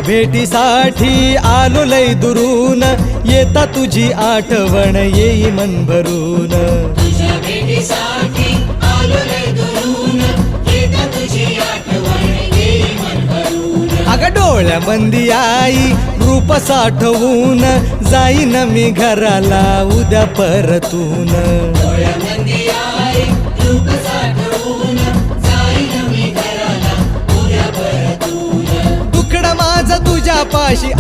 भेटीसाठी आलो लय दुरून, येता तुझी आठवण येई मन भरून. तुझ्या भेटीसाठी आलो लय दुरून, येता तुझी आठवण येई मन भरून. अगं डोळ्याबंदी आई रूप साठवून, जाईन मी घराला उद्या परतून. डोळ्यामंदी आई रूप साठवून, जाईन मी घराला उद्या परतून. दुखडं माझं तुझ्या पाशी